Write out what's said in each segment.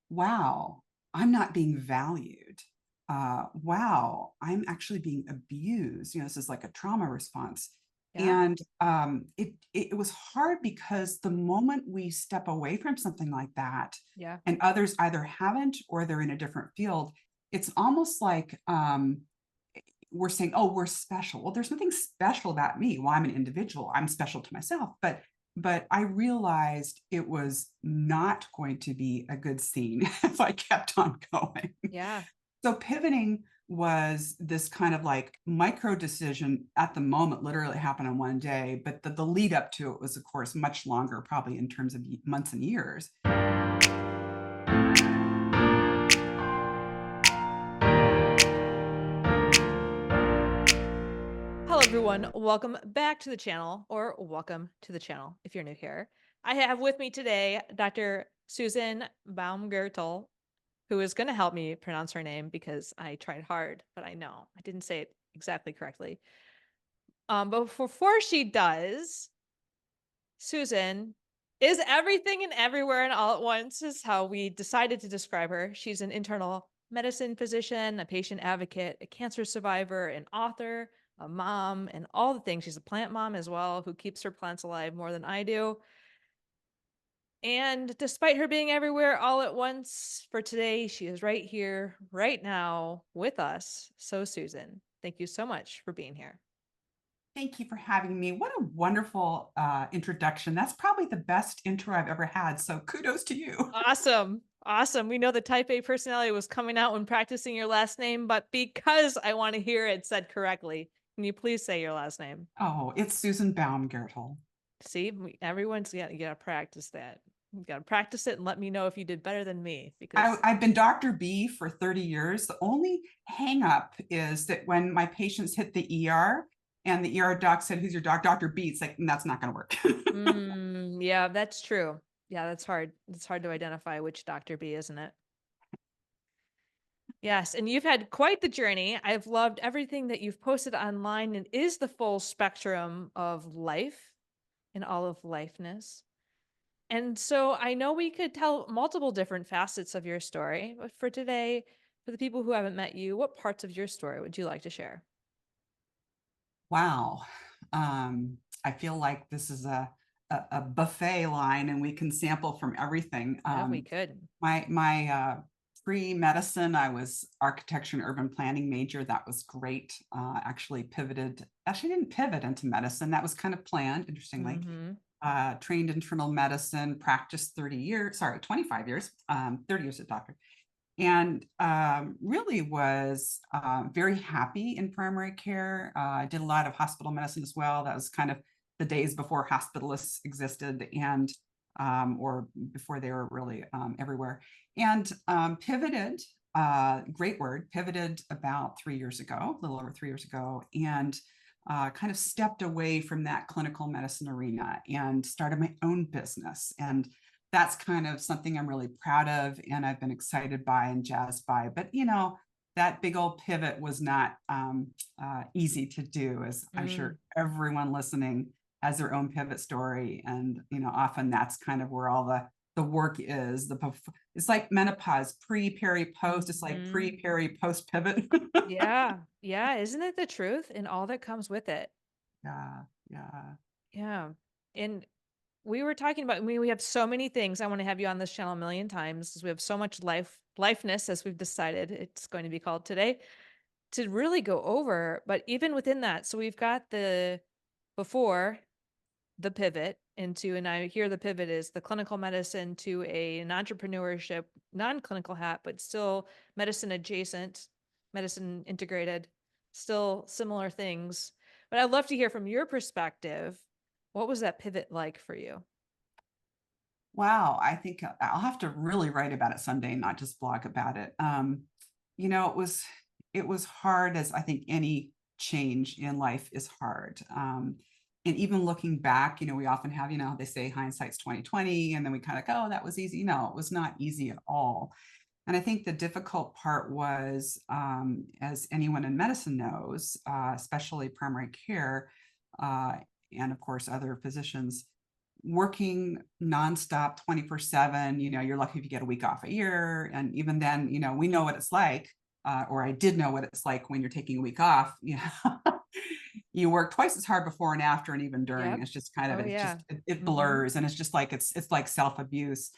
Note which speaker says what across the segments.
Speaker 1: wow, I'm not being valued. Wow, I'm actually being abused. This is like a trauma response.
Speaker 2: Yeah.
Speaker 1: And it was hard because the moment we step away from something like that,
Speaker 2: Yeah.
Speaker 1: and others either haven't or they're in a different field, it's almost like we're saying, oh, we're special. Well, there's nothing special about me. Well, I'm an individual. I'm special to myself. But I realized it was not going to be a good scene if I kept on going.
Speaker 2: Yeah.
Speaker 1: So pivoting was this kind of like micro decision at the moment, literally happened in one day, but the lead up to it was, of course, much longer, probably in terms of months and years.
Speaker 2: Hello, everyone. Welcome back to the channel, or welcome to the channel if you're new here. I have with me today Dr. Susan Baumgaertel, who is going to help me pronounce her name because I tried hard, but I know I didn't say it exactly correctly. But before she does, Susan is everything and everywhere and all at once, is how we decided to describe her. She's an internal medicine physician, a patient advocate, a cancer survivor, an author, a mom, and all the things. She's a plant mom as well, who keeps her plants alive more than I do. And despite her being everywhere all at once, for today, she is right here, right now with us. So, Susan, thank you so much for being here.
Speaker 1: Thank you for having me. What a wonderful introduction. That's probably the best intro I've ever had. So kudos to you.
Speaker 2: Awesome. Awesome. We know the type A personality was coming out when practicing your last name, but because I want to hear it said correctly, can you please say your last name?
Speaker 1: Oh, it's Susan Baumgaertel.
Speaker 2: See, everyone's got you got to practice that. You got to practice it and let me know if you did better than me because
Speaker 1: I've been Dr. B for 30 years. The only hang up is that when my patients hit the ER and the ER doc said, "Who's your doc?" Dr. B, it's like, that's not going to work.
Speaker 2: yeah, that's true. Yeah, that's hard. It's hard to identify which Dr. B, isn't it? Yes, and you've had quite the journey. I've loved everything that you've posted online and is the full spectrum of life and all of lifeness. And so I know we could tell multiple different facets of your story, but for today, for the people who haven't met you, what parts of your story would you like to share?
Speaker 1: Wow. I feel like this is a buffet line and we can sample from everything.
Speaker 2: Yeah, we could.
Speaker 1: My pre-medicine, I was architecture and urban planning major. That was great. Actually pivoted, actually didn't pivot into medicine. That was kind of planned, interestingly.
Speaker 2: Mm-hmm.
Speaker 1: Trained internal medicine, practiced 30 years, sorry, 25 years, 30 years as a doctor, and really was very happy in primary care. I did a lot of hospital medicine as well. That was kind of the days before hospitalists existed and or before they were really everywhere. And pivoted, great word, pivoted about 3 years ago, a little over 3 years ago, and kind of stepped away from that clinical medicine arena and started my own business. And that's kind of something I'm really proud of and I've been excited by and jazzed by. But, that big old pivot was not easy to do, as I'm
Speaker 2: Mm,
Speaker 1: sure everyone listening has their own pivot story. And, often that's kind of where all the work is. It's like menopause, pre, peri, post. It's like
Speaker 2: mm-hmm.
Speaker 1: pre, peri, post pivot.
Speaker 2: Yeah. Yeah. Isn't it the truth and all that comes with it?
Speaker 1: Yeah, yeah.
Speaker 2: Yeah. And we were talking about, I mean, we have so many things. I want to have you on this channel a million times because we have so much lifeness, as we've decided it's going to be called today, to really go over. But even within that, so we've got the before the pivot into, and I hear the pivot is the clinical medicine to an entrepreneurship, non-clinical hat, but still medicine adjacent, medicine integrated, still similar things. But I'd love to hear from your perspective. What was that pivot like for you?
Speaker 1: Wow, I think I'll have to really write about it someday, not just blog about it. You know, it was hard, as I think any change in life is hard. And even looking back, we often have, they say hindsight's 2020, and then we kind of go, oh, that was easy. No, it was not easy at all. And I think the difficult part was, as anyone in medicine knows, especially primary care, and of course other physicians, working nonstop 24/7, you're lucky if you get a week off a year. And even then, we know what it's like, or I did know what it's like when you're taking a week off. You work twice as hard before and after, and even during.
Speaker 2: Yep.
Speaker 1: It's just kind of,
Speaker 2: Oh yeah.
Speaker 1: it
Speaker 2: Mm-hmm.
Speaker 1: blurs, and it's like self-abuse.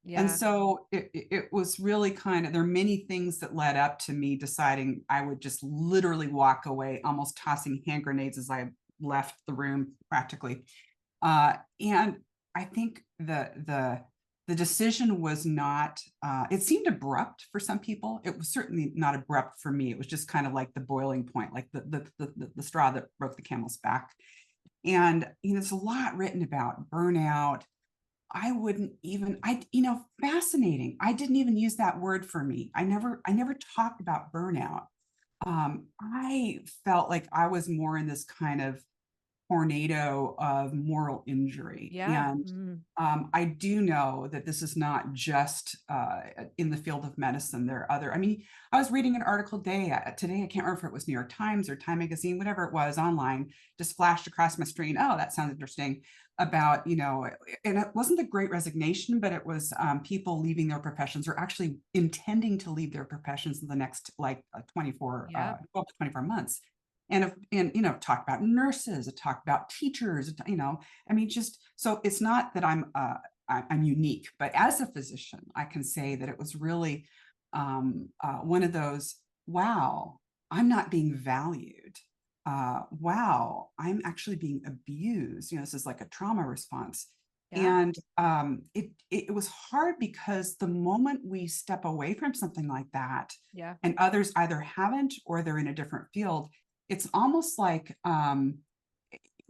Speaker 1: And
Speaker 2: Yeah.
Speaker 1: so it was really kind of, there are many things that led up to me deciding I would just literally walk away, almost tossing hand grenades as I left the room practically. And I think the decision was not, it seemed abrupt for some people. It was certainly not abrupt for me. It was just kind of like the boiling point, like the straw that broke the camel's back. And there's a lot written about burnout. I wouldn't even, fascinating. I didn't even use that word for me. I never talked about burnout. I felt like I was more in this kind of tornado of moral injury.
Speaker 2: Yeah.
Speaker 1: And
Speaker 2: Mm.
Speaker 1: I do know that this is not just in the field of medicine. There are other, I mean, I was reading an article today, I can't remember if it was New York Times or Time Magazine, whatever it was online, just flashed across my screen. Oh, that sounds interesting. About, and it wasn't the Great Resignation, but it was people leaving their professions, or actually intending to leave their professions in the next
Speaker 2: Yeah.
Speaker 1: 12 to 24 months. And talk about nurses, talk about teachers, I mean, just so it's not that I'm unique, but as a physician, I can say that it was really one of those, wow, I'm not being valued. Wow, I'm actually being abused. This is like a trauma response.
Speaker 2: Yeah.
Speaker 1: And it was hard because the moment we step away from something like that,
Speaker 2: Yeah.
Speaker 1: and others either haven't or they're in a different field, it's almost like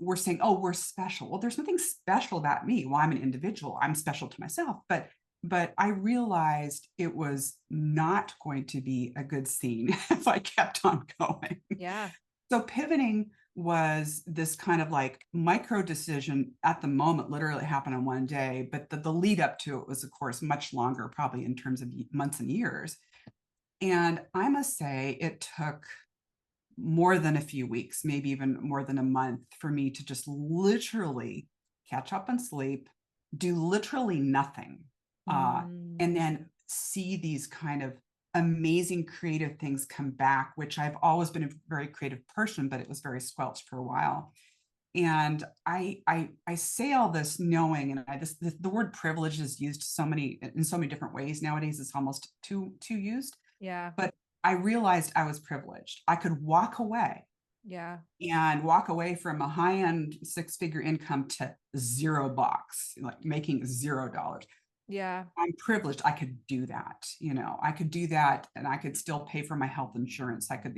Speaker 1: we're saying, oh, we're special. Well, there's nothing special about me. Well, I'm an individual. I'm special to myself. But I realized it was not going to be a good scene if I kept on going.
Speaker 2: Yeah.
Speaker 1: So pivoting was this kind of like micro decision at the moment, literally happened in one day, but the lead up to it was, of course, much longer, probably in terms of months and years. And I must say it took more than a few weeks, maybe even more than a month, for me to just literally catch up on sleep, do literally nothing,
Speaker 2: Mm.
Speaker 1: and then see these kind of amazing creative things come back, which I've always been a very creative person, but it was very squelched for a while. And I say all this knowing, and the word privilege is used in so many different ways nowadays. It's almost too used,
Speaker 2: Yeah.
Speaker 1: but I realized I was privileged. I could
Speaker 2: Yeah.
Speaker 1: walk away from a high-end six-figure income to $0, like making $0.
Speaker 2: Yeah.
Speaker 1: I'm privileged. I could do that. I could do that, and I could still pay for my health insurance. I could,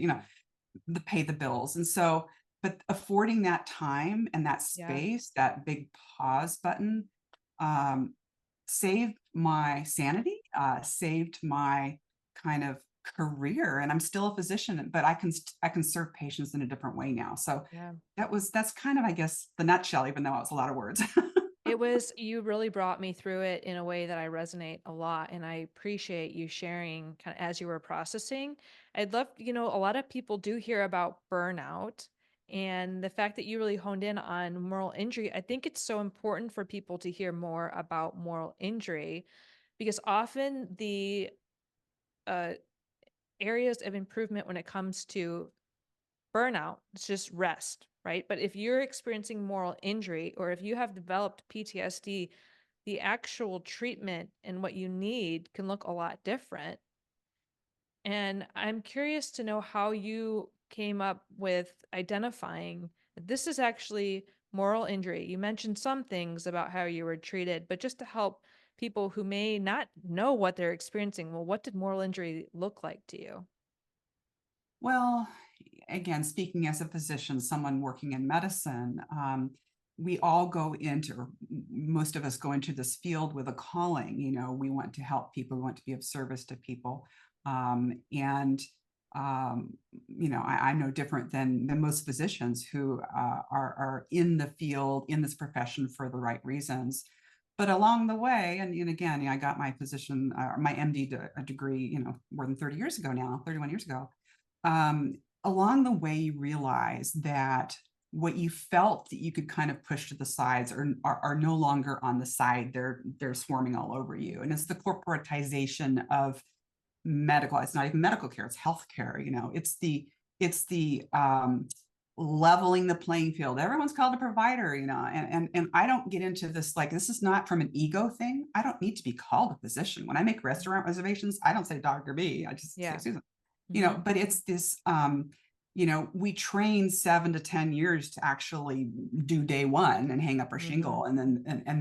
Speaker 1: pay the bills. And so, but affording that time and that
Speaker 2: Yeah.
Speaker 1: space, that big pause button, um, saved my sanity, saved my kind of career. And I'm still a physician, but I can serve patients in a different way now. So
Speaker 2: Yeah.
Speaker 1: that's kind of, I guess, the nutshell, even though it was a lot of words.
Speaker 2: You really brought me through it in a way that I resonate a lot. And I appreciate you sharing kind of as you were processing. I'd love, a lot of people do hear about burnout and the fact that you really honed in on moral injury. I think it's so important for people to hear more about moral injury because often the uh, areas of improvement when it comes to burnout, it's just rest, right? But if you're experiencing moral injury or if you have developed PTSD, the actual treatment and what you need can look a lot different. And I'm curious to know how you came up with identifying that this is actually moral injury. You mentioned some things about how you were treated, but just to help people who may not know what they're experiencing, well, what did moral injury look like to you?
Speaker 1: Well, again, speaking as a physician, someone working in medicine, we all go into, or most of us go into this field with a calling. We want to help people, we want to be of service to people. And I'm no different than most physicians who are in the field, in this profession for the right reasons. But along the way, and again, I got my physician, my MD degree, more than 30 years ago now, 31 years ago. Along the way, you realize that what you felt that you could kind of push to the sides are no longer on the side. They're swarming all over you. And it's the corporatization of medical. It's not even medical care, it's healthcare. It's the leveling the playing field. Everyone's called a provider, and I don't get into this, like, this is not from an ego thing. I don't need to be called a physician. When I make restaurant reservations, I don't say Dr. B, I just say
Speaker 2: Yeah.
Speaker 1: Susan.
Speaker 2: Mhm.
Speaker 1: But it's this, we train 7 to 10 years to actually do day one and hang up our
Speaker 2: Mhm.
Speaker 1: shingle. And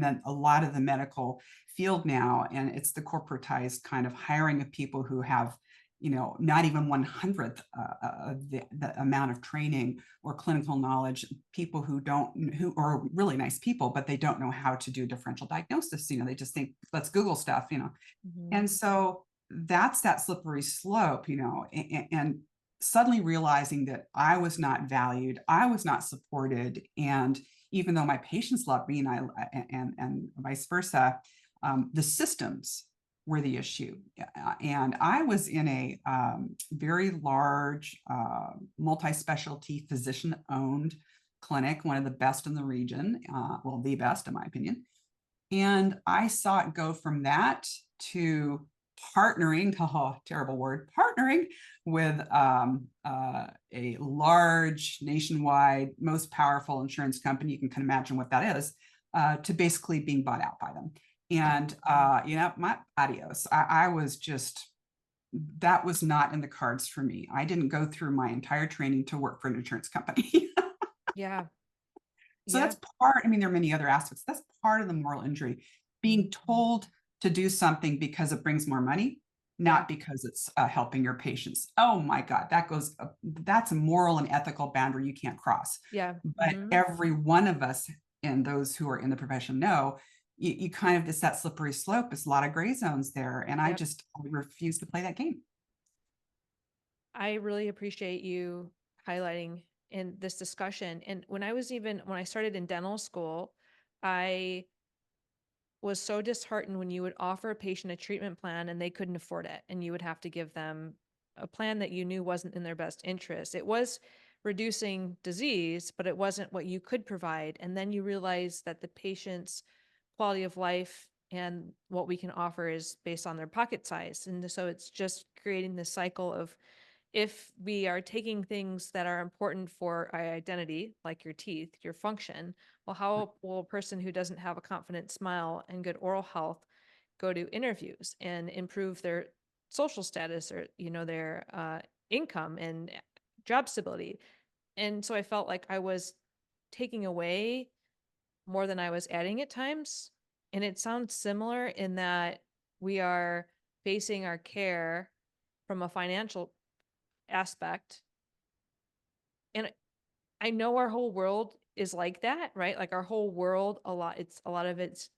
Speaker 1: then a lot of the medical field now, and it's the corporatized kind of hiring of people who have, not even 1/100th of the amount of training or clinical knowledge, people who are really nice people, but they don't know how to do differential diagnosis. They just think, let's Google stuff.
Speaker 2: Mhm.
Speaker 1: And so that's that slippery slope, and suddenly realizing that I was not valued, I was not supported, and even though my patients loved me, and vice versa, the systems were the issue. And I was in a very large, multi-specialty, physician-owned clinic, one of the best in the region, well, the best in my opinion. And I saw it go from that to partnering, oh, terrible word, partnering with a large nationwide, most powerful insurance company. You can imagine what that is, to basically being bought out by them. And, my adios. I was just, that was not in the cards for me. I didn't go through my entire training to work for an insurance company.
Speaker 2: Yeah.
Speaker 1: So
Speaker 2: Yeah.
Speaker 1: that's part, I mean, there are many other aspects. That's part of the moral injury, being
Speaker 2: Mhm.
Speaker 1: told to do something because it brings more money,
Speaker 2: Yeah.
Speaker 1: not because it's helping your patients. Oh my God, that's a moral and ethical boundary you can't cross.
Speaker 2: Yeah.
Speaker 1: But
Speaker 2: Mhm.
Speaker 1: every one of us, and those who are in the profession know, you kind of, it's that slippery slope. There's a lot of gray zones there. And I
Speaker 2: Yep.
Speaker 1: refuse to play that game.
Speaker 2: I really appreciate you highlighting in this discussion. And when I started in dental school, I was so disheartened when you would offer a patient a treatment plan and they couldn't afford it. And you would have to give them a plan that you knew wasn't in their best interest. It was reducing disease, but it wasn't what you could provide. And then you realize that the patient's quality of life and what we can offer is based on their pocket size. And so it's just creating this cycle of, if we are taking things that are important for our identity, like your teeth, your function, well, how will a person who doesn't have a confident smile and good oral health go to interviews and improve their social status, or, their income and job stability? And so I felt like I was taking away more than I was adding at times. And it sounds similar in that we are basing our care from a financial aspect. And I know our whole world is like that, right? Like our whole world, a lot of it's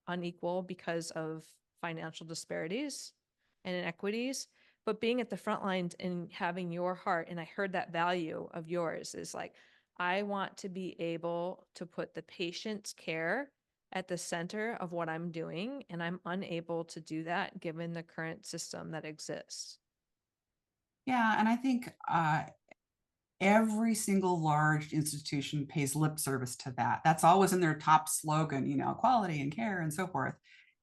Speaker 2: unequal because of financial disparities and inequities. But being at the front lines and having your heart, and I heard that value of yours is like, I want to be able to put the patient's care at the center of what I'm doing, and I'm unable to do that given the current system that exists.
Speaker 1: Yeah. And I think every single large institution pays lip service to that. That's always in their top slogan, quality and care and so forth.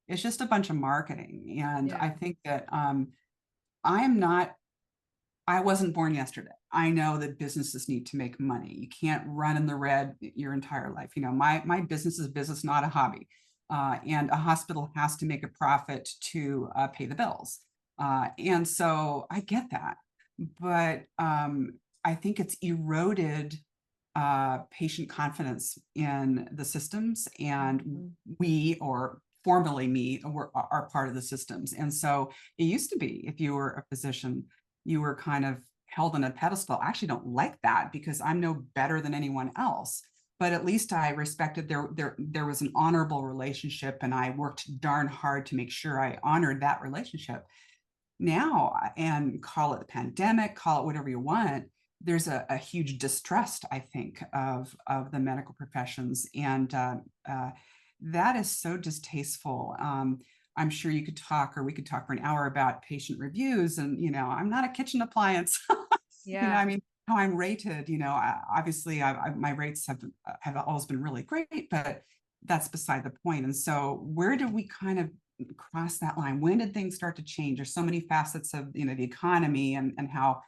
Speaker 1: It's just a bunch of marketing. And I
Speaker 2: Yeah.
Speaker 1: think that I am not, I wasn't born yesterday. I know that businesses need to make money. You can't run in the red your entire life. My business is business, not a hobby. And a hospital has to make a profit to pay the bills. And so I get that. But I think it's eroded patient confidence in the systems, and
Speaker 2: Mhm.
Speaker 1: we, or formerly me, are part of the systems. And so it used to be, if you were a physician, you were kind of held on a pedestal. I actually don't like that because I'm no better than anyone else. But at least I respected, there was an honorable relationship, and I worked darn hard to make sure I honored that relationship. Now, and call it the pandemic, call it whatever you want, there's a huge distrust, I think, of the medical professions, and that is so distasteful. I'm sure you could talk, or we could talk for an hour about patient reviews, and I'm not a kitchen appliance.
Speaker 2: Yeah.
Speaker 1: I mean, how I'm rated, obviously my rates have always been really great, but that's beside the point. And so where do we kind of cross that line? When did things start to change? There's so many facets of, the economy and how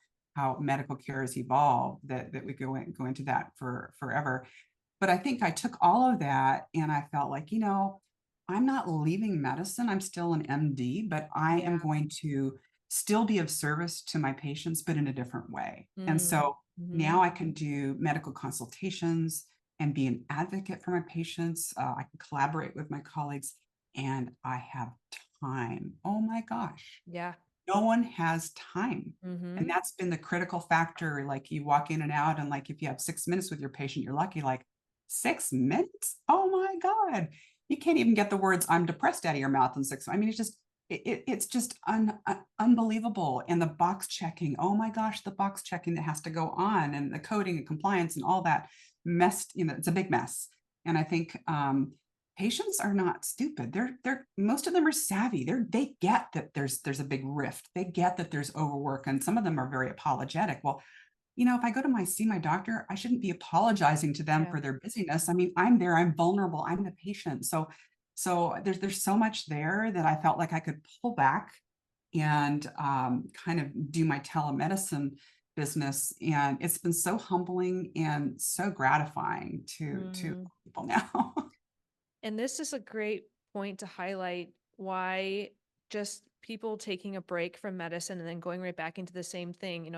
Speaker 1: medical care has evolved that we go into that for forever. But I think I took all of that and I felt like, I'm not leaving medicine. I'm still an MD, but I am
Speaker 2: Yeah.
Speaker 1: going to still be of service to my patients, but in a different way. And
Speaker 2: Mm.
Speaker 1: so
Speaker 2: Hmm.
Speaker 1: now I can do medical consultations and be an advocate for my patients. I can collaborate with my colleagues and I have time. Oh my gosh,
Speaker 2: Yeah.
Speaker 1: no one has time. And
Speaker 2: Hmm.
Speaker 1: that's been the critical factor. Like you walk in and out, and like if you have 6 minutes with your patient, you're lucky. Like 6 minutes? Oh my God. You can't even get the words "I'm depressed" out of your mouth in 6. I mean, it's just unbelievable. And the box checking, oh my gosh, the box checking that has to go on, and the coding and compliance and all that messed, it's a big mess. And I think patients are not stupid. They're most of them are savvy. They get that there's a big rift. They get that there's overwork, and some of them are very apologetic. Well, if I go to see my doctor, I shouldn't be apologizing to them
Speaker 2: Yeah.
Speaker 1: for their busyness. I mean, I'm there, I'm vulnerable, I'm the patient. So there's so much there that I felt like I could pull back and kind of do my telemedicine business. And it's been so humbling and so gratifying to
Speaker 2: Mm.
Speaker 1: people now.
Speaker 2: And this is a great point to highlight why just people taking a break from medicine and then going right back into the same thing,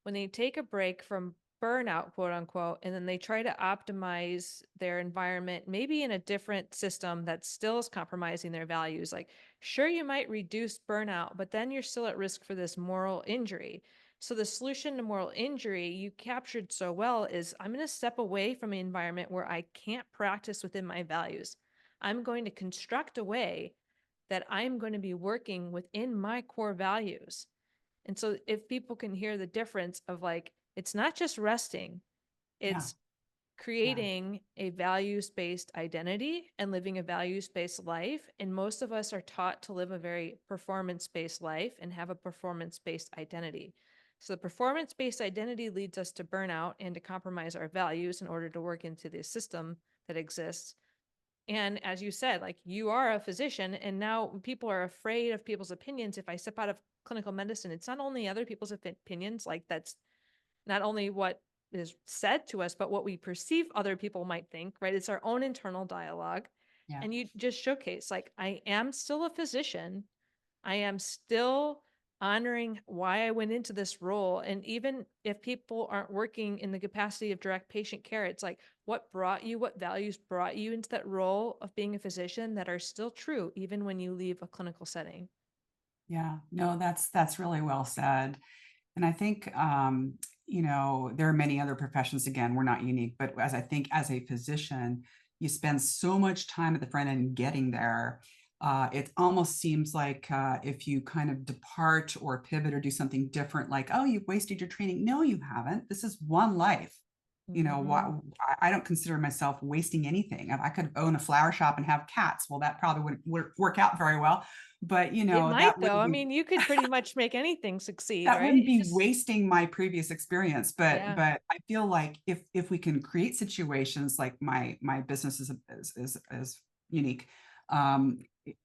Speaker 2: when they take a break from burnout, quote unquote, and then they try to optimize their environment, maybe in a different system that still is compromising their values. Like, sure, you might reduce burnout, but then you're still at risk for this moral injury. So the solution to moral injury you captured so well is I'm going to step away from an environment where I can't practice within my values. I'm going to construct a way that I'm going to be working within my core values. And so if people can hear the difference of like, it's not just resting,
Speaker 1: Yeah,
Speaker 2: it's
Speaker 1: yeah,
Speaker 2: creating a values-based identity and living a values-based life. And most of us are taught to live a very performance-based life and have a performance-based identity. So the performance-based identity leads us to burnout and to compromise our values in order to work into the system that exists. And as you said, like you are a physician, and now people are afraid of people's opinions. If I step out of clinical medicine, it's not only other people's opinions, like that's not only what is said to us, but what we perceive other people might think, right? It's our own internal dialogue.
Speaker 1: yeah.
Speaker 2: And you just showcase, like, I am still a physician. I am still honoring why I went into this role. And even if people aren't working in the capacity of direct patient care, it's like what values brought you into that role of being a physician that are still true, even when you leave a clinical setting.
Speaker 1: Yeah, no, that's really well said. And I think there are many other professions, again, we're not unique, but as I think as a physician, you spend so much time at the front end getting there. It almost seems like if you kind of depart or pivot or do something different, like, oh, you've wasted your training. No, you haven't. This is one life.
Speaker 2: Mm-hmm.
Speaker 1: I don't consider myself wasting anything. I could own a flower shop and have cats. Well, that probably wouldn't work out very well, but
Speaker 2: It might,
Speaker 1: that
Speaker 2: though.
Speaker 1: wouldn't
Speaker 2: I
Speaker 1: be
Speaker 2: mean, you could pretty much make anything succeed,
Speaker 1: that
Speaker 2: right?
Speaker 1: wouldn't
Speaker 2: It's
Speaker 1: be
Speaker 2: just,
Speaker 1: wasting my previous experience. But
Speaker 2: yeah.
Speaker 1: I feel like if we can create situations like my business is unique. Um,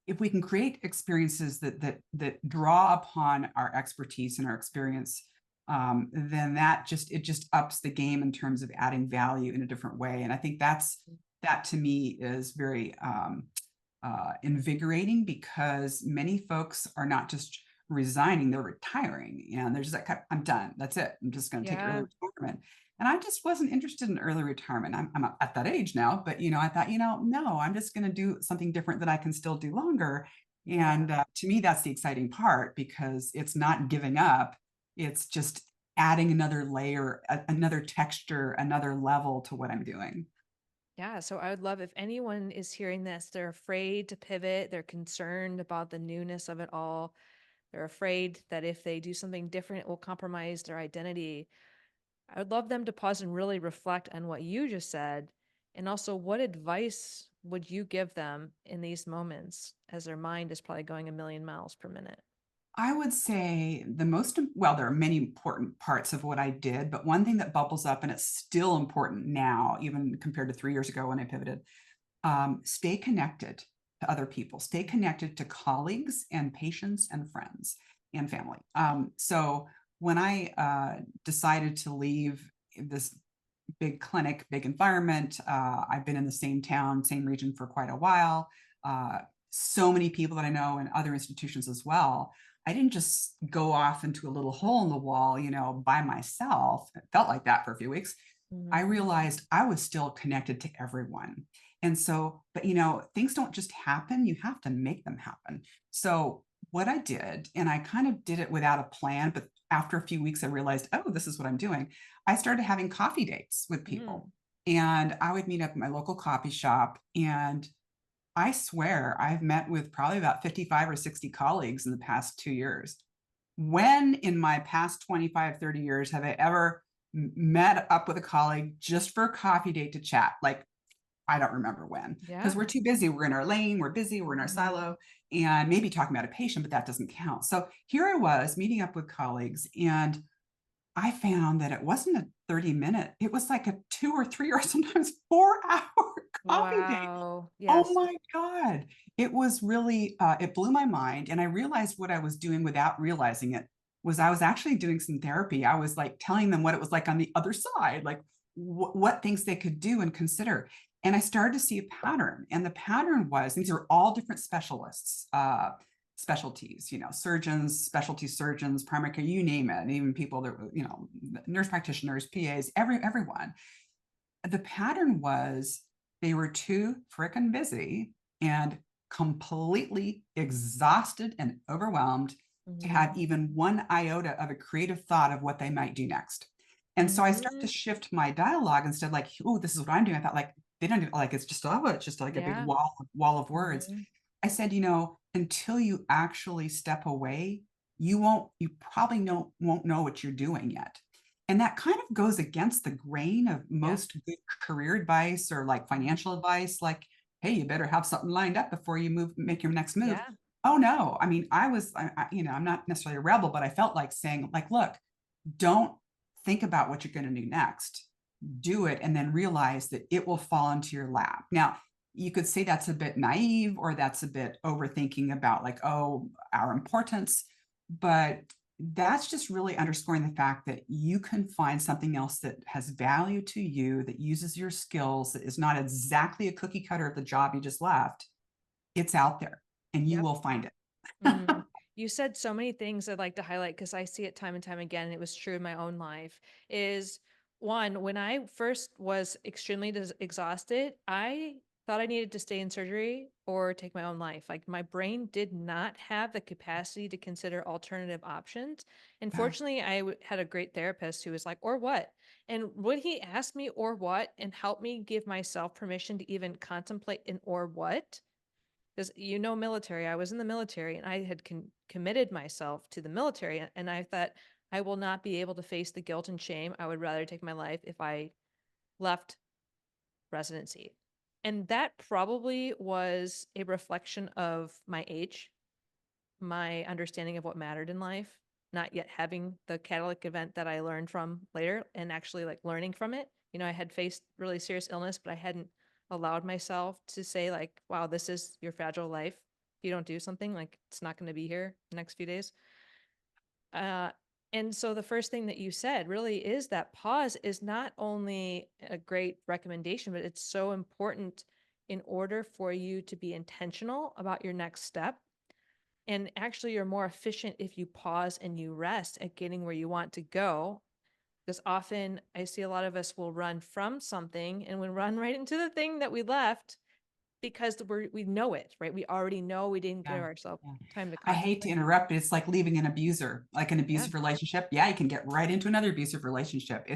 Speaker 1: if we can create experiences that draw upon our expertise and our experience, then it just ups the game in terms of adding value in a different way. And I think that to me is very invigorating, because many folks are not just resigning, they're retiring. And they're just like, I'm done. That's it. I'm just going to take
Speaker 2: Yeah.
Speaker 1: early retirement. And I just wasn't interested in early retirement. I'm at that age now, but I thought, no, I'm just going to do something different that I can still do longer.
Speaker 2: Yeah.
Speaker 1: And to me, that's the exciting part, because it's not giving up. It's just adding another layer, another texture, another level to what I'm doing.
Speaker 2: Yeah. So I would love if anyone is hearing this, they're afraid to pivot, they're concerned about the newness of it all. They're afraid that if they do something different, it will compromise their identity. I would love them to pause and really reflect on what you just said. And also, what advice would you give them in these moments as their mind is probably going a million miles per minute?
Speaker 1: I would say the most, well, there are many important parts of what I did, but one thing that bubbles up, and it's still important now, even compared to 3 years ago when I pivoted, stay connected to other people, stay connected to colleagues and patients and friends and family. So when I decided to leave this big clinic, big environment, I've been in the same town, same region for quite a while. Uh, so many people that I know in other institutions as well. I didn't just go off into a little hole in the wall, by myself. It felt like that for a few weeks. I
Speaker 2: Mhm.
Speaker 1: realized I was still connected to everyone. And so, but things don't just happen, you have to make them happen. So, what I did, and I kind of did it without a plan, but after a few weeks, I realized, oh, this is what I'm doing. I started having coffee dates with people,
Speaker 2: Mm.
Speaker 1: and I would meet up at my local coffee shop. And I swear I've met with probably about 55 or 60 colleagues in the past 2 years. When in my past 25, 30 years have I ever met up with a colleague just for a coffee date to chat? Like, I don't remember when, because
Speaker 2: Yeah.
Speaker 1: we're too busy. We're in our lane, we're busy, we're in our
Speaker 2: Mhm.
Speaker 1: silo, and maybe talking about a patient, but that doesn't count. So here I was meeting up with colleagues, and I found that it wasn't a 30-minute, it was like a 2 or 3 or sometimes 4-hour coffee date.
Speaker 2: Wow.
Speaker 1: Oh
Speaker 2: Yes.
Speaker 1: my God. It was really, it blew my mind. And I realized what I was doing without realizing it was I was actually doing some therapy. I was like telling them what it was like on the other side, like what things they could do and consider. And I started to see a pattern. And the pattern was these are all different specialists, specialties, surgeons, specialty surgeons, primary care, you name it, and even people that, nurse practitioners, PAs, everyone. The pattern was they were too frickin' busy and completely exhausted and overwhelmed to have
Speaker 2: Mhm.
Speaker 1: even one iota of a creative thought of what they might do next. And so I started to
Speaker 2: Mhm.
Speaker 1: shift my dialogue instead of like, oh, this is what I'm doing. I thought like they don't do like it's just like a big
Speaker 2: Yeah.
Speaker 1: wall of words.
Speaker 2: Mhm.
Speaker 1: I said, until you actually step away, you probably won't know what you're doing yet. And that kind of goes against the grain of
Speaker 2: Yeah.
Speaker 1: most good career advice or like financial advice, like, hey, you better have something lined up before you make your next move.
Speaker 2: Yeah.
Speaker 1: Oh no. I mean, I'm not necessarily a rebel, but I felt like saying, like, look, don't think about what you're going to do next. Do it and then realize that it will fall into your lap. Now, you could say that's a bit naive or that's a bit overthinking about like, oh, our importance. But that's just really underscoring the fact that you can find something else that has value to you, that uses your skills, that is not exactly a cookie cutter of the job you just left. It's out there and you
Speaker 2: Yep.
Speaker 1: will find it.
Speaker 2: Mhm. You said so many things I'd like to highlight because I see it time and time again, and it was true in my own life. Is one, when I first was extremely exhausted, I thought I needed to stay in surgery or take my own life. Like my brain did not have the capacity to consider alternative options. And
Speaker 1: Yeah.
Speaker 2: fortunately, had a great therapist who was like, or what? And would he ask me, or what, and help me give myself permission to even contemplate an or what? Because military, I was in the military and I had committed myself to the military. And I thought, I will not be able to face the guilt and shame. I would rather take my life if I left residency. And that probably was a reflection of my age, my understanding of what mattered in life, not yet having the catalytic event that I learned from later and actually like learning from it. I had faced really serious illness, but I hadn't allowed myself to say like, wow, this is your fragile life. If you don't do something, like it's not going to be here the next few days. Uh, and so the first thing that you said really is that pause is not only a great recommendation, but it's so important in order for you to be intentional about your next step. And actually, you're more efficient if you pause and you rest at getting where you want to go. Because often I see a lot of us will run from something and we run right into the thing that we left because we know it, right? We already know we didn't give
Speaker 1: Yeah.
Speaker 2: ourselves
Speaker 1: Yeah.
Speaker 2: time to
Speaker 1: I hate to
Speaker 2: contemplate.
Speaker 1: interrupt, but it's like leaving an abuser, like an
Speaker 2: Yeah.
Speaker 1: abusive relationship. Yeah, you can get right into another abusive relationship.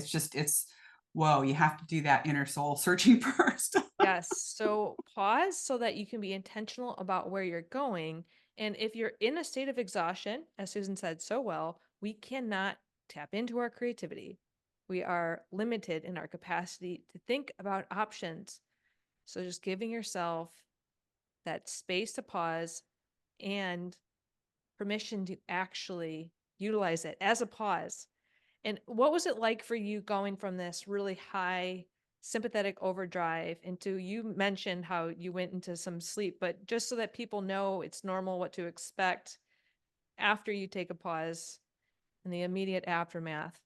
Speaker 1: Whoa, you have to do that inner soul searching first.
Speaker 2: Yes. So pause so that you can be intentional about where you're going. And if you're in a state of exhaustion, as Susan said so well, we cannot tap into our creativity. We are limited in our capacity to think about options. So just giving yourself that space to pause and permission to actually utilize it as a pause. And what was it like for you going from this really high sympathetic overdrive into, you mentioned how you went into some sleep, but just so that people know it's normal what to expect after you take a pause in the immediate aftermath.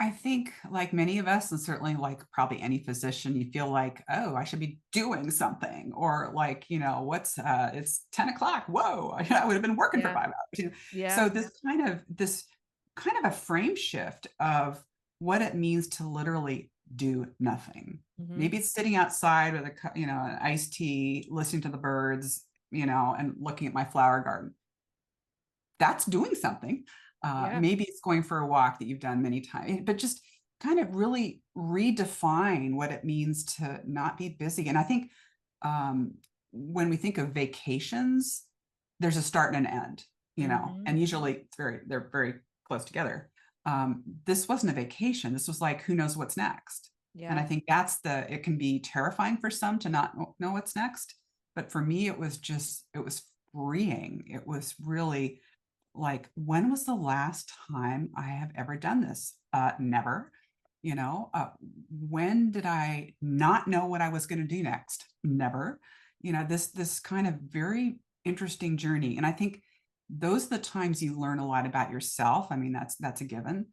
Speaker 1: I think, like many of us, and certainly like probably any physician, you feel like, oh, I should be doing something, or like, it's 10 o'clock. Whoa, I would have been working for
Speaker 2: Yeah.
Speaker 1: 5 hours.
Speaker 2: Yeah.
Speaker 1: So this kind of a frame shift of what it means to literally do nothing.
Speaker 2: Hmm.
Speaker 1: Maybe it's sitting outside with an iced tea, listening to the birds, and looking at my flower garden. That's doing something.
Speaker 2: Yeah.
Speaker 1: Maybe it's going for a walk that you've done many times, but just kind of really redefine what it means to not be busy. And I think um, when we think of vacations, there's a start and an end,
Speaker 2: Hmm.
Speaker 1: and usually they're very close together. This wasn't a vacation. This was like, who knows what's next? And
Speaker 2: Yeah.
Speaker 1: I think it can be terrifying for some to not know what's next. But for me, it was freeing. It was really like, when was the last time I have ever done this? Never. When did I not know what I was going to do next? Never. This kind of very interesting journey. And I think those are the times you learn a lot about yourself. I mean, that's a given.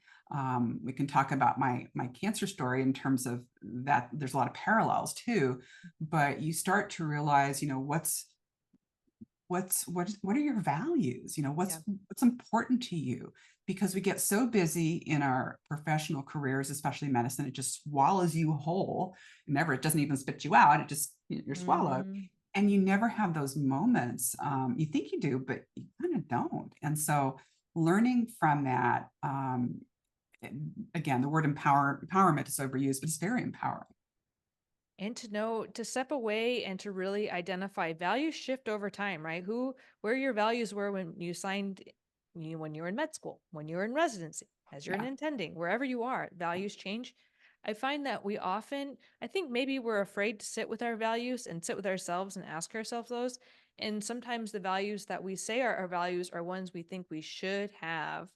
Speaker 1: We can talk about my cancer story in terms of that. There's a lot of parallels too, but you start to realize, what are your values,
Speaker 2: Yeah.
Speaker 1: what's important to you, because we get so busy in our professional careers, especially medicine. It just swallows you whole. It doesn't even spit you out. It just, you're swallowed,
Speaker 2: Hmm.
Speaker 1: and you never have those moments. You think you do, but you kind of don't. And so learning from that, again, the word empowerment is overused, but it's very empowering.
Speaker 2: And to know to step away and to really identify values shift over time, right? Where your values were when you signed, when you were in med school, when you were in residency, as you're in
Speaker 1: Yeah.
Speaker 2: intending, wherever you are, values change. I find that we often, I think maybe we're afraid to sit with our values and sit with ourselves and ask ourselves those. And sometimes the values that we say are our values are ones we think we should have.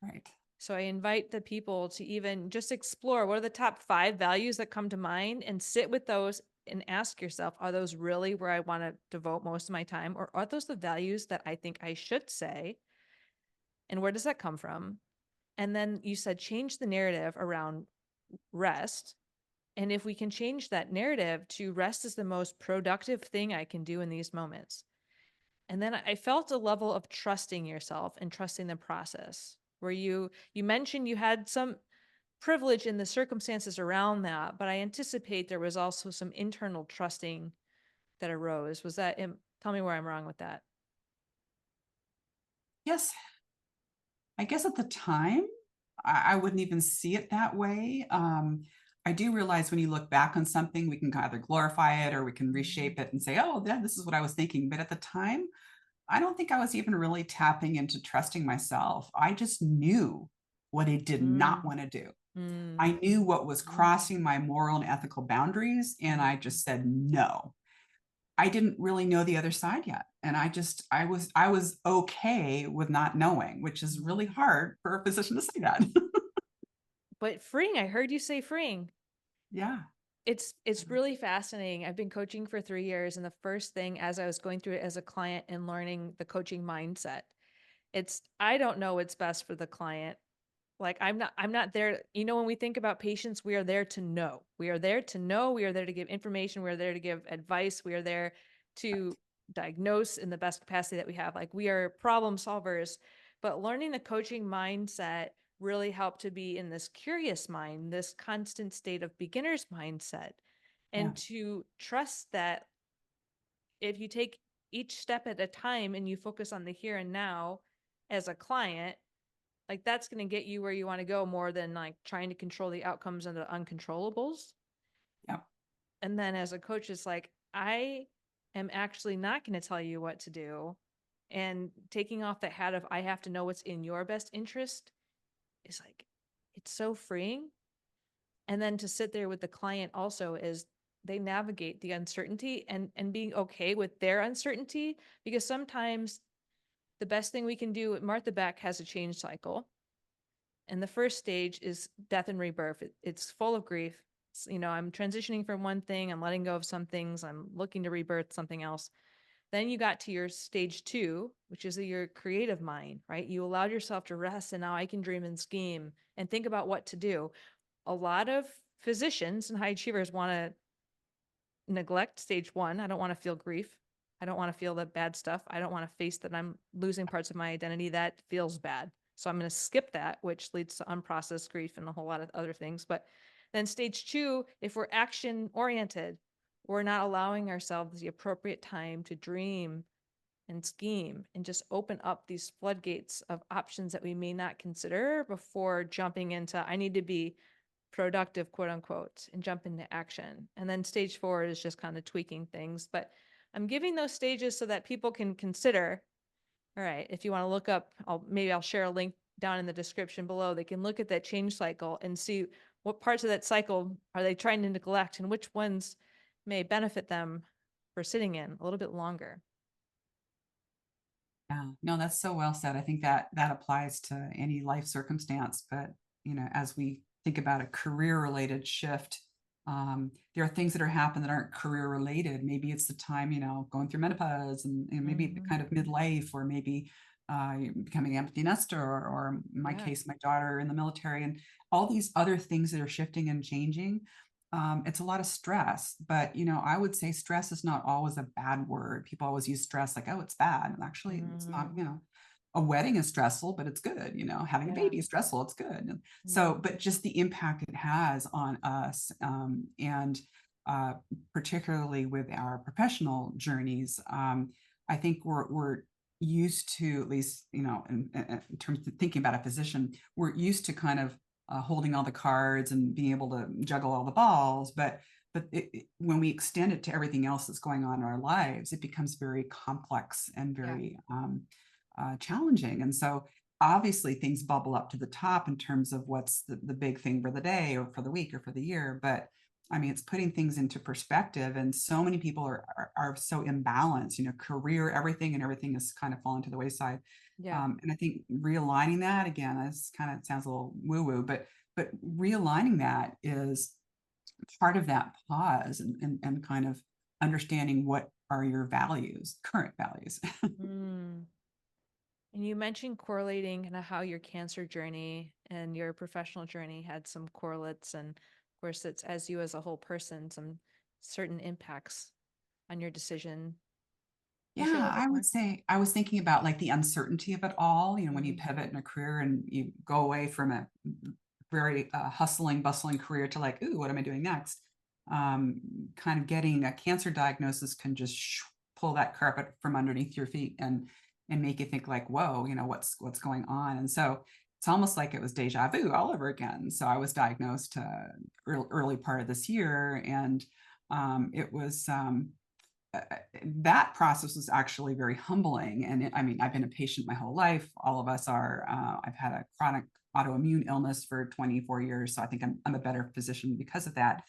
Speaker 1: Right.
Speaker 2: So I invite the people to even just explore what are the top 5 values that come to mind and sit with those and ask yourself, are those really where I want to devote most of my time? Or are those the values that I think I should say? And where does that come from? And then you said change the narrative around rest. And if we can change that narrative to rest is the most productive thing I can do in these moments. And then I felt a level of trusting yourself and trusting the process where you mentioned you had some privilege in the circumstances around that, but I anticipate there was also some internal trusting that arose. Tell me where I'm wrong with that.
Speaker 1: Yes. I guess at the time, I wouldn't even see it that way. I do realize when you look back on something, we can either glorify it or we can
Speaker 2: Mhm.
Speaker 1: reshape it and say, oh, yeah, this is what I was thinking. But at the time, I don't think I was even really tapping into trusting myself. I just knew what I did not
Speaker 2: Mm,
Speaker 1: want to do.
Speaker 2: mm.
Speaker 1: I knew what was crossing my moral and ethical boundaries, and I just said no. I didn't really know the other side yet. And I was okay with not knowing, which is really hard for a physician to say that.
Speaker 2: But freeing, I heard you say freeing.
Speaker 1: Yeah.
Speaker 2: It's really fascinating. I've been coaching for 3 years, and the first thing as I was going through it as a client and learning the coaching mindset, I don't know what's best for the client. Like I'm not there. When we think about patients, we are there to know. We are there to know. We are there to give information. We are there to give advice. We are there to diagnose in the best capacity that we have. Like we are problem solvers. But learning the coaching mindset really helped to be in this curious mind, this constant state of beginner's mindset,
Speaker 1: Yeah.
Speaker 2: and to trust that if you take each step at a time and you focus on the here and now as a client, like that's going to get you where you want to go more than like trying to control the outcomes and the uncontrollables.
Speaker 1: Yeah.
Speaker 2: And then as a coach, it's like, I am actually not going to tell you what to do. And taking off the hat of I have to know what's in your best interest is like, it's so freeing. And then to sit there with the client also is they navigate the uncertainty and being okay with their uncertainty, because sometimes the best thing we can do, Martha Beck has a change cycle. And the first stage is death and rebirth. It's full of grief. I'm transitioning from one thing, I'm letting go of some things, I'm looking to rebirth something else. Then you got to your stage 2, which is your creative mind, right? You allowed yourself to rest, and now I can dream and scheme and think about what to do. A lot of physicians and high achievers want to neglect stage 1. I don't want to feel grief. I don't want to feel the bad stuff. I don't want to face that I'm losing parts of my identity. That feels bad. So I'm going to skip that, which leads to unprocessed grief and a whole lot of other things. But then stage 2, if we're action oriented, we're not allowing ourselves the appropriate time to dream and scheme and just open up these floodgates of options that we may not consider before jumping into, I need to be productive, quote unquote, and jump into action. And then stage 4 is just kind of tweaking things. But I'm giving those stages so that people can consider, all right, if you want to look up, maybe I'll share a link down in the description below. They can look at that change cycle and see what parts of that cycle are they trying to neglect and which ones may benefit them for sitting in a little bit longer.
Speaker 1: Yeah, no, that's so well said. I think that applies to any life circumstance, but as we think about a career related shift, there are things that are happening that aren't career related. Maybe it's the time, going through menopause and maybe kind of midlife, or maybe you're becoming an empty nester, or in my case, my daughter in the military, and all these other things that are shifting and changing. It's a lot of stress, but I would say stress is not always a bad word. People always use stress like, oh, it's bad. And actually, it's not. A wedding is stressful, but it's good. Having a baby is stressful, it's good. And so, but just the impact it has on us, and particularly with our professional journeys, I think we're used to, at least in terms of thinking about a physician, we're used to kind of holding all the cards and being able to juggle all the balls. But when we extend it to everything else that's going on in our lives, it becomes very complex and very challenging. And so obviously things bubble up to the top in terms of what's the big thing for the day or for the week or for the year. But I mean, it's putting things into perspective, and so many people are so imbalanced, career, everything has kind of fallen to the wayside. And I think realigning that, again, this kind of sounds a little woo-woo, but realigning that is part of that pause and kind of understanding what are your values, current values.
Speaker 2: And you mentioned correlating kind of how your cancer journey and your professional journey had some correlates, and of course it's, as you as a whole person, some certain impacts on your decision.
Speaker 1: Yeah, I would say I was thinking about like the uncertainty of it all, when you pivot in a career and you go away from a very hustling, bustling career to like, ooh, what am I doing next? Kind of getting a cancer diagnosis can just pull that carpet from underneath your feet and make you think like, whoa, what's going on? And so it's almost like it was deja vu all over again. So I was diagnosed early part of this year, and it was that process was actually very humbling. And I mean, I've been a patient my whole life. All of us are. I've had a chronic autoimmune illness for 24 years, so I think I'm a better physician because of that.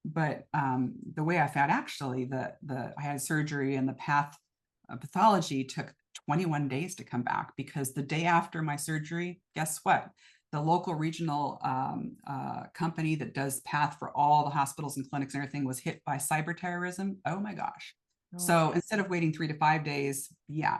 Speaker 1: But the way I found, actually, I had surgery, and the pathology took 21 days to come back, because the day after my surgery, guess what? The local regional company that does path for all the hospitals and clinics and everything was hit by cyber terrorism. Oh my gosh. So instead of waiting 3 to 5 days,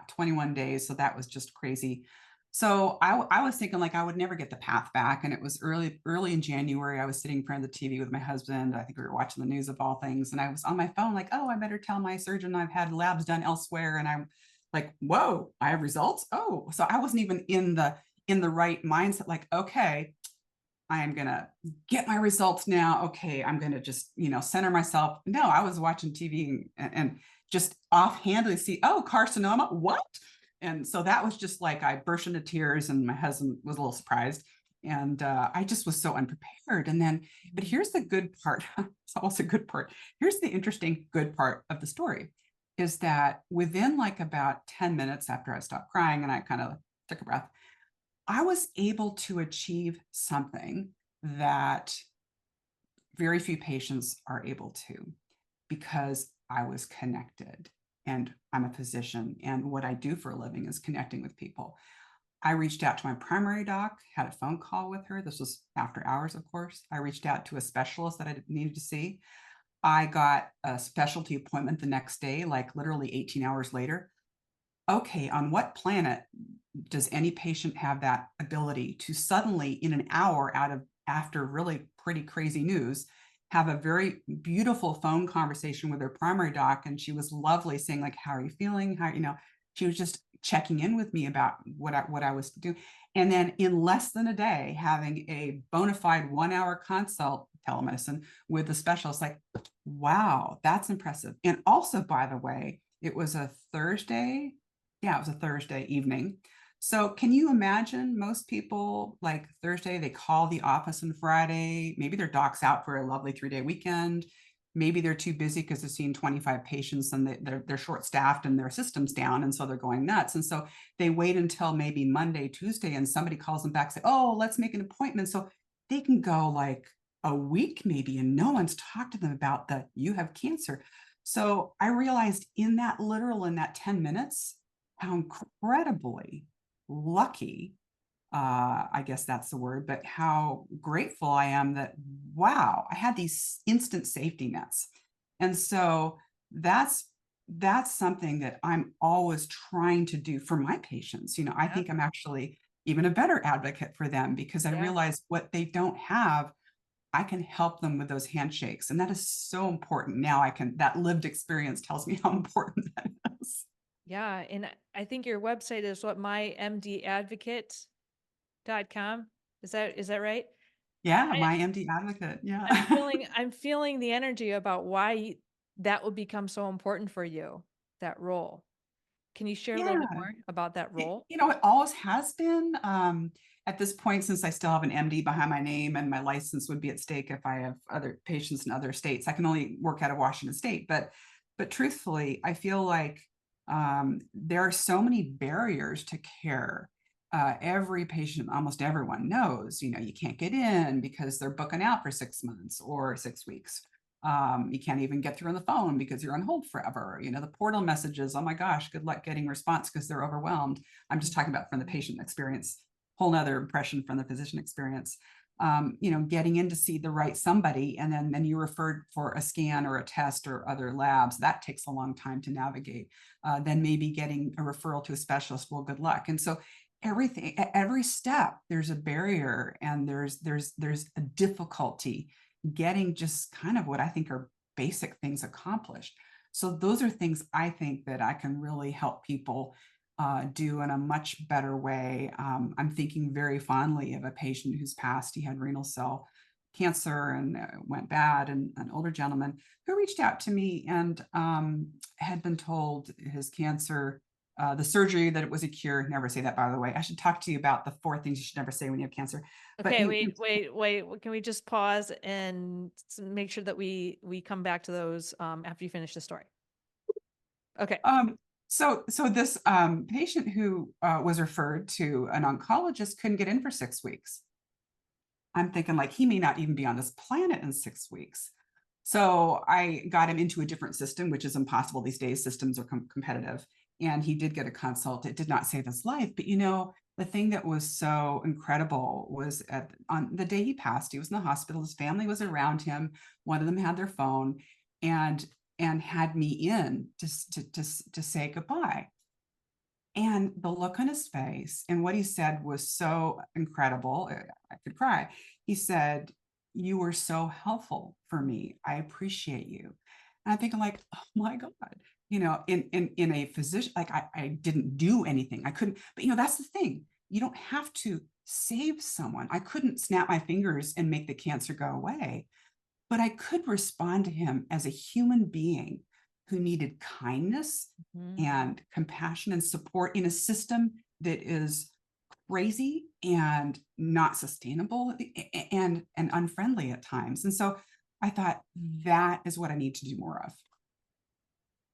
Speaker 1: 21 days. So that was just crazy. So I was thinking like I would never get the path back. And it was early in January. I was sitting in front of the TV with my husband. I think we were watching the news of all things. And I was on my phone like, oh, I better tell my surgeon I've had labs done elsewhere. And I'm like, whoa, I have results. Oh, so I wasn't even in the right mindset. Like, okay, I am going to get my results now. Okay, I'm going to just, center myself. No, I was watching TV and just offhandedly see, oh, carcinoma, what? And so that was just like, I burst into tears, and my husband was a little surprised. And I just was so unprepared. And then, but here's the good part. It's always a good part. Here's the interesting good part of the story, is that within like about 10 minutes after I stopped crying and I kind of took a breath, I was able to achieve something that very few patients are able to, because I was connected. and I'm a physician, and what I do for a living is connecting with people. I reached out to my primary doc, had a phone call with her. This was after hours, of course. I reached out to a specialist that I needed to see. I got a specialty appointment the next day, like literally 18 hours later. Okay, on what planet does any patient have that ability to suddenly, in an hour out of after really pretty crazy news, have a very beautiful phone conversation with their primary doc? And she was lovely, saying like, "How are you feeling? How, she was just checking in with me about what I was doing. And then in less than a day, having a bona fide 1 hour consult telemedicine with the specialist, like, wow, that's impressive. And also, by the way, it was a Thursday. Yeah, it was a Thursday evening. So can you imagine most people like Thursday, they call the office on Friday, maybe their doc's out for a lovely 3-day weekend. Maybe they're too busy because they're seeing 25 patients and they're short staffed and their system's down. And so they're going nuts. And so they wait until maybe Monday, Tuesday, and somebody calls them back, say, oh, let's make an appointment. So they can go like a week maybe, and no one's talked to them about the, you have cancer. So I realized in that 10 minutes, how incredibly lucky, I guess that's the word, but how grateful I am that, wow, I had these instant safety nets. And so that's something that I'm always trying to do for my patients. I
Speaker 2: Yep.
Speaker 1: think I'm actually even a better advocate for them because I
Speaker 2: Yeah.
Speaker 1: realize what they don't have, I can help them with those handshakes. And that is so important. Now that lived experience tells me how important that is.
Speaker 2: Yeah. And I think your website is what, mymdadvocate.com. Is that right?
Speaker 1: Yeah,
Speaker 2: I,
Speaker 1: my MD advocate.
Speaker 2: I'm
Speaker 1: Yeah.
Speaker 2: feeling I'm feeling the energy about why that would become so important for you, that role. Can you share a little bit
Speaker 1: Yeah.
Speaker 2: more about that role?
Speaker 1: It always has been. At this point, since I still have an MD behind my name and my license would be at stake if I have other patients in other states, I can only work out of Washington State. But truthfully, I feel like there are so many barriers to care. Every patient, almost everyone knows, you can't get in because they're booking out for 6 months or 6 weeks. You can't even get through on the phone because you're on hold forever. The portal messages, oh my gosh, good luck getting response because they're overwhelmed. I'm just talking about from the patient experience, whole nother impression from the physician experience. Getting in to see the right somebody, and then you referred for a scan or a test or other labs, that takes a long time to navigate. Then maybe getting a referral to a specialist, well, good luck. And so everything, at every step, there's a barrier and there's a difficulty getting just kind of what I think are basic things accomplished. So those are things I think that I can really help people do in a much better way. I'm thinking very fondly of a patient who's passed. He had renal cell cancer and went bad, and an older gentleman who reached out to me and had been told his cancer, the surgery, that it was a cure. Never say that, by the way. I should talk to you about the 4 things you should never say when you have cancer. But
Speaker 2: Okay, wait. Can we just pause and make sure that we come back to those after you finish the story? Okay.
Speaker 1: So this patient who was referred to an oncologist couldn't get in for 6 weeks. I'm thinking like he may not even be on this planet in 6 weeks. So I got him into a different system, which is impossible these days. Systems are competitive. And he did get a consult. It did not save his life. But the thing that was so incredible was on the day he passed, he was in the hospital. His family was around him. One of them had their phone and had me in to say goodbye. And the look on his face and what he said was so incredible. I could cry. He said, "You were so helpful for me. I appreciate you." And I'm thinking like, oh my God, in a physician, like I didn't do anything. I couldn't, but that's the thing. You don't have to save someone. I couldn't snap my fingers and make the cancer go away, but I could respond to him as a human being who needed kindness
Speaker 2: Mhm.
Speaker 1: and compassion and support in a system that is crazy and not sustainable and unfriendly at times. And so I thought that is what I need to do more of.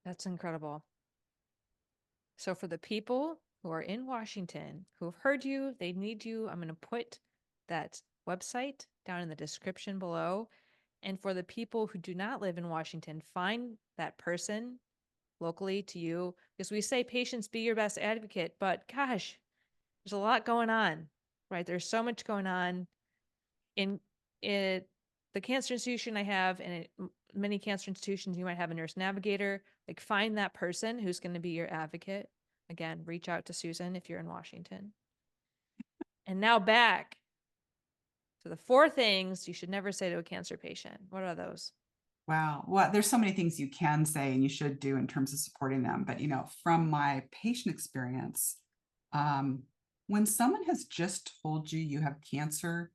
Speaker 2: That's incredible. So for the people who are in Washington who have heard you, they need you, I'm going to put that website down in the description below. And for the people who do not live in Washington, find that person locally to you? Because we say patients be your best advocate, but gosh, there's a lot going on, right? There's so much going on in it. The cancer institution I have, and many cancer institutions, you might have a nurse navigator. Like, find that person who's going to be your advocate. Again, reach out to Susan if you're in Washington. And now back to the 4 things you should never say to a cancer patient. What are those?
Speaker 1: Wow. Well, there's so many things you can say and you should do in terms of supporting them. But, from my patient experience, when someone has just told you you have cancer,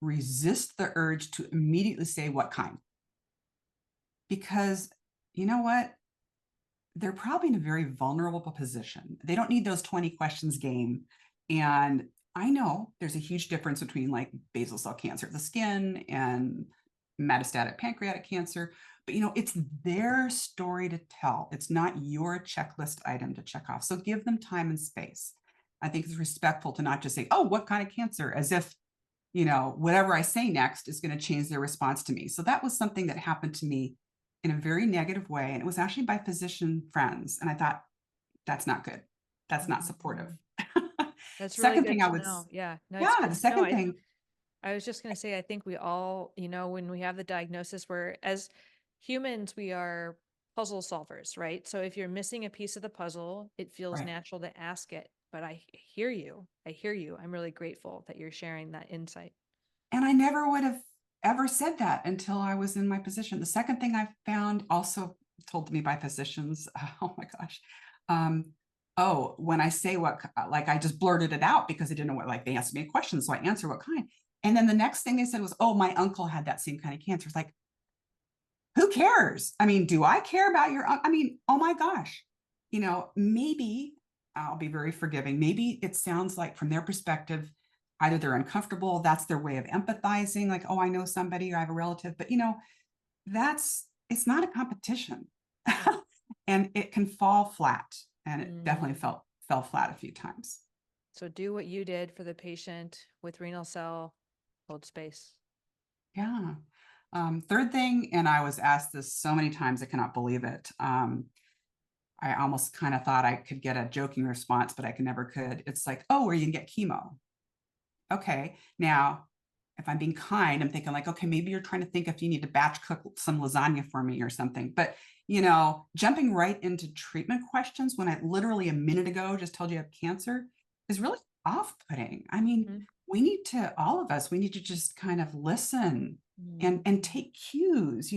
Speaker 1: resist the urge to immediately say what kind. Because you know what? They're probably in a very vulnerable position. They don't need those 20 questions game. And I know there's a huge difference between like basal cell cancer of the skin and metastatic pancreatic cancer, but it's their story to tell. It's not your checklist item to check off. So give them time and space. I think it's respectful to not just say, oh, what kind of cancer, as if whatever I say next is going to change their response to me. So that was something that happened to me in a very negative way. And it was actually by physician friends. And I thought, that's not good. That's not supportive.
Speaker 2: That's really
Speaker 1: Second
Speaker 2: good
Speaker 1: thing I
Speaker 2: to
Speaker 1: would,
Speaker 2: know. Yeah, no, it's
Speaker 1: yeah,
Speaker 2: good
Speaker 1: the
Speaker 2: to know.
Speaker 1: second thing,
Speaker 2: I was just going to say, I think we all, when we have the diagnosis, where as humans, we are puzzle solvers, right? So if you're missing a piece of the puzzle, it feels
Speaker 1: right.
Speaker 2: natural to ask it. But I hear you. I hear you. I'm really grateful that you're sharing that insight.
Speaker 1: And I never would have ever said that until I was in my position. The second thing I found, also told to me by physicians, oh my gosh. When I say what, like I just blurted it out because I didn't know what, like they asked me a question. So I answered what kind. And then the next thing they said was, oh, my uncle had that same kind of cancer. It's like, who cares? I mean, do I care about oh my gosh, maybe I'll be very forgiving. Maybe it sounds like from their perspective, either they're uncomfortable, that's their way of empathizing, like, oh, I know somebody or I have a relative, but it's not a competition. And it can fall flat. And it definitely fell flat a few times.
Speaker 2: So do what you did for the patient with renal cell, hold space.
Speaker 1: Yeah. Third thing, and I was asked this so many times, I cannot believe it. I almost kind of thought I could get a joking response, but I never could. It's like, oh, where you can get chemo. Okay. Now, if I'm being kind, I'm thinking like, okay, maybe you're trying to think if you need to batch cook some lasagna for me or something. But, jumping right into treatment questions when I literally a minute ago just told you I have cancer is really off-putting. I mean, all of us, we need to just kind of listen and take cues.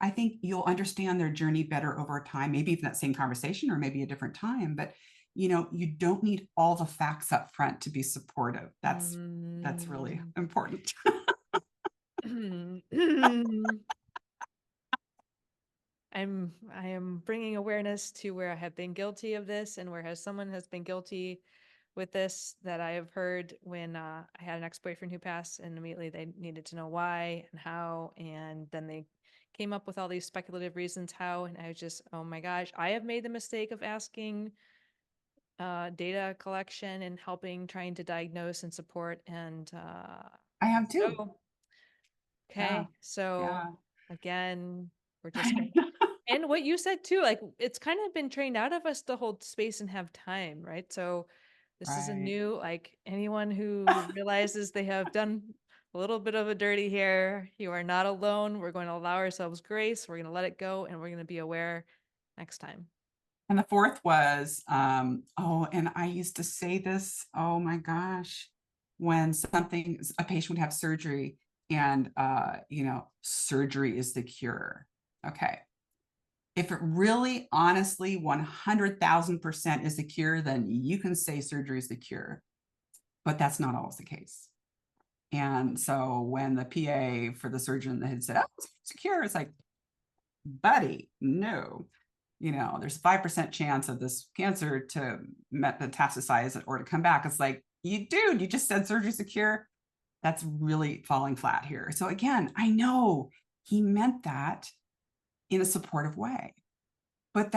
Speaker 1: I think you'll understand their journey better over time, maybe even that same conversation or maybe a different time. But you don't need all the facts up front to be supportive. That's really important.
Speaker 2: I am bringing awareness to where I have been guilty of this, and where someone has been guilty with this, that I have heard when I had an ex-boyfriend who passed, and immediately they needed to know why and how, and then they came up with all these speculative reasons how, and I was just, oh my gosh, I have made the mistake of asking data collection and helping, trying to diagnose and support, and
Speaker 1: I have too.
Speaker 2: okay, so
Speaker 1: Yeah.
Speaker 2: again, we're just gonna, and what you said too, like it's kind of been trained out of us to hold space and have time, right? So this is a
Speaker 1: Right.
Speaker 2: new, like, anyone who realizes they have done a little bit of a dirty here, you are not alone. We're going to allow ourselves grace. We're going to let it go, and we're going to be aware next time.
Speaker 1: And the fourth was, and I used to say this, oh my gosh, when a patient would have surgery and, surgery is the cure. Okay. If it really, honestly, 100,000% is the cure, then you can say surgery is the cure, but that's not always the case. And so when the PA for the surgeon had said, oh, it's a cure, it's like, buddy, no. There's a 5% chance of this cancer to metastasize or to come back. It's like, you just said surgery's a cure. That's really falling flat here. So again, I know he meant that in a supportive way, but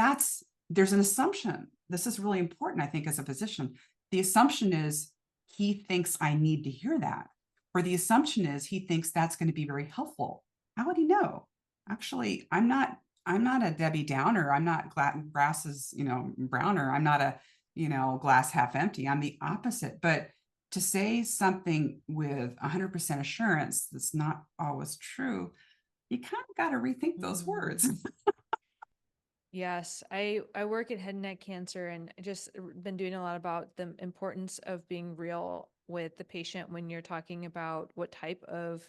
Speaker 1: there's an assumption. This is really important, I think, as a physician. The assumption is he thinks I need to hear that, or the assumption is he thinks that's going to be very helpful. How would he know? Actually, I'm not I'm not a Debbie Downer. I'm not grass is, browner. I'm not a, glass half empty. I'm the opposite. But to say something with 100% assurance that's not always true, you kind of got to rethink those words.
Speaker 2: Yes, I work at head and neck cancer and I just been doing a lot about the importance of being real with the patient when you're talking about what type of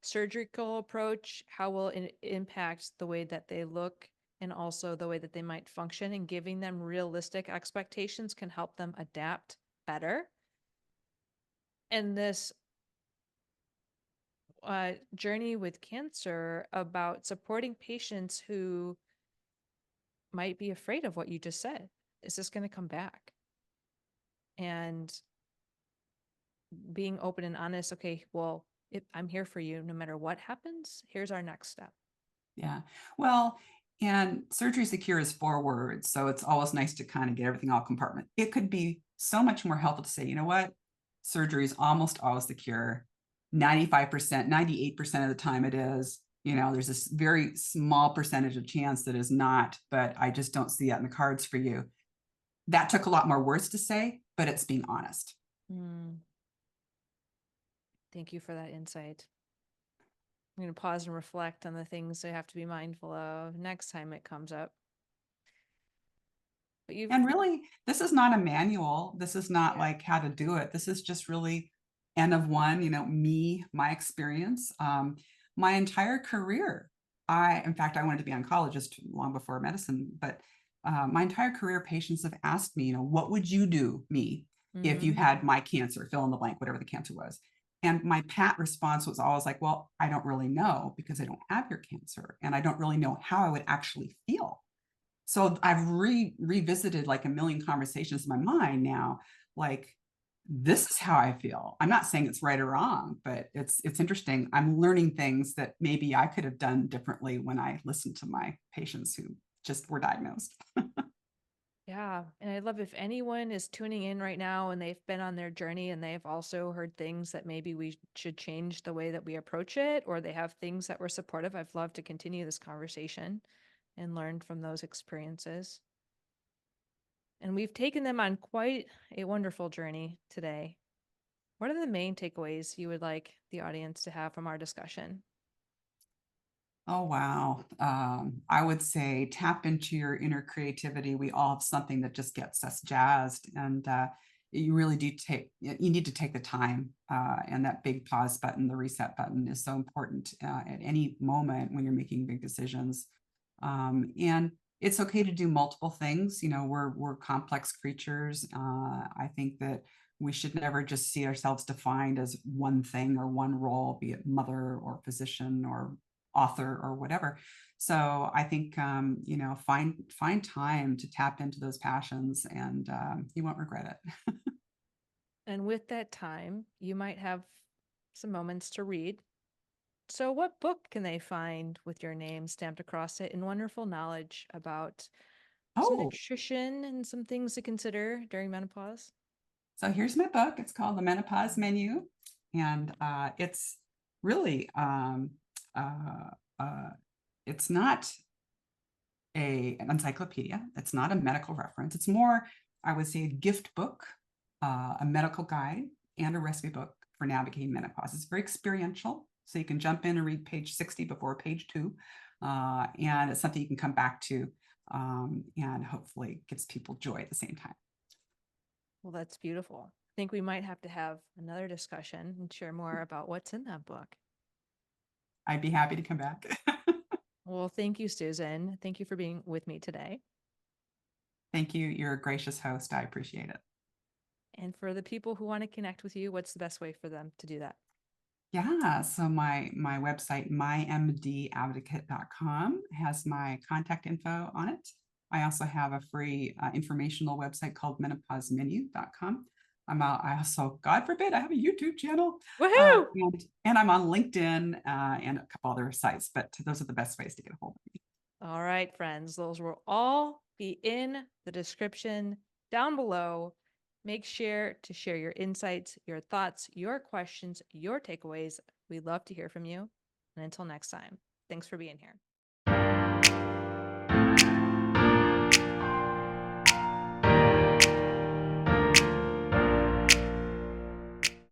Speaker 2: surgical approach, how will it impact the way that they look and also the way that they might function, and giving them realistic expectations can help them adapt better. And this journey with cancer about supporting patients who might be afraid of what you just said. Is this going to come back? And being open and honest. Okay, well, I'm here for you no matter what happens. Here's our next step.
Speaker 1: Yeah. Well, and surgery is the cure is 4 words. So it's always nice to kind of get everything all compartment. It could be so much more helpful to say, you know what? Surgery is almost always the cure. 95%, 98% of the time it is. There's this very small percentage of chance that is not, but I just don't see that in the cards for you. That took a lot more words to say, but it's being honest.
Speaker 2: Thank you for that insight. I'm going to pause and reflect on the things I have to be mindful of next time it comes up. But
Speaker 1: And really, this is not a manual. This is not like how to do it. This is just really N of one, me, my experience, my entire career. In fact, I wanted to be an oncologist long before medicine, but my entire career, patients have asked me, what would you do, me, if you had my cancer, fill in the blank, whatever the cancer was. And my pat response was always like, well, I don't really know because I don't have your cancer. And I don't really know how I would actually feel. So I've revisited like a million conversations in my mind now, like, this is how I feel. I'm not saying it's right or wrong, but it's interesting. I'm learning things that maybe I could have done differently when I listened to my patients who just were diagnosed.
Speaker 2: Yeah. And I love if anyone is tuning in right now and they've been on their journey and they've also heard things that maybe we should change the way that we approach it, or they have things that were supportive. I'd love to continue this conversation and learn from those experiences. And we've taken them on quite a wonderful journey today. What are the main takeaways you would like the audience to have from our discussion?
Speaker 1: Oh, wow. I would say tap into your inner creativity. We all have something that just gets us jazzed. And you really do you need to take the time. And that big pause button, the reset button, is so important at any moment when you're making big decisions. And it's okay to do multiple things. We're complex creatures. I think that we should never just see ourselves defined as one thing or one role, be it mother or physician or author or whatever. So I think find time to tap into those passions, and you won't regret it.
Speaker 2: And with that time, you might have some moments to read. So, what book can they find with your name stamped across it and wonderful knowledge about some
Speaker 1: Oh,
Speaker 2: nutrition and some things to consider during menopause?
Speaker 1: so here's my book. It's called The Menopause Menu, and it's really uh, uh, it's not an encyclopedia. It's not a medical reference. It's more, I would say, a gift book, a medical guide, and a recipe book for navigating menopause. It's very experiential, so you can jump in and read page 60 before page 2, and it's something you can come back to, and hopefully gives people joy at the same time.
Speaker 2: Well, that's beautiful. I think we might have to have another discussion and share more about what's in that book.
Speaker 1: I'd be happy to come back.
Speaker 2: Well, thank you, Susan. Thank you for being with me today.
Speaker 1: Thank you. You're a gracious host. I appreciate it.
Speaker 2: And for the people who want to connect with you, what's the best way for them to do that?
Speaker 1: Yeah, so my website, mymdadvocate.com, has my contact info on it. I also have a free informational website called menopausemenu.com. I also, God forbid, I have a YouTube channel,
Speaker 2: Woohoo!
Speaker 1: and I'm on LinkedIn and a couple other sites, but those are the best ways to get a hold of me.
Speaker 2: All right, friends, those will all be in the description down below. Make sure to share your insights, your thoughts, your questions, your takeaways. We'd love to hear from you. And until next time, thanks for being here.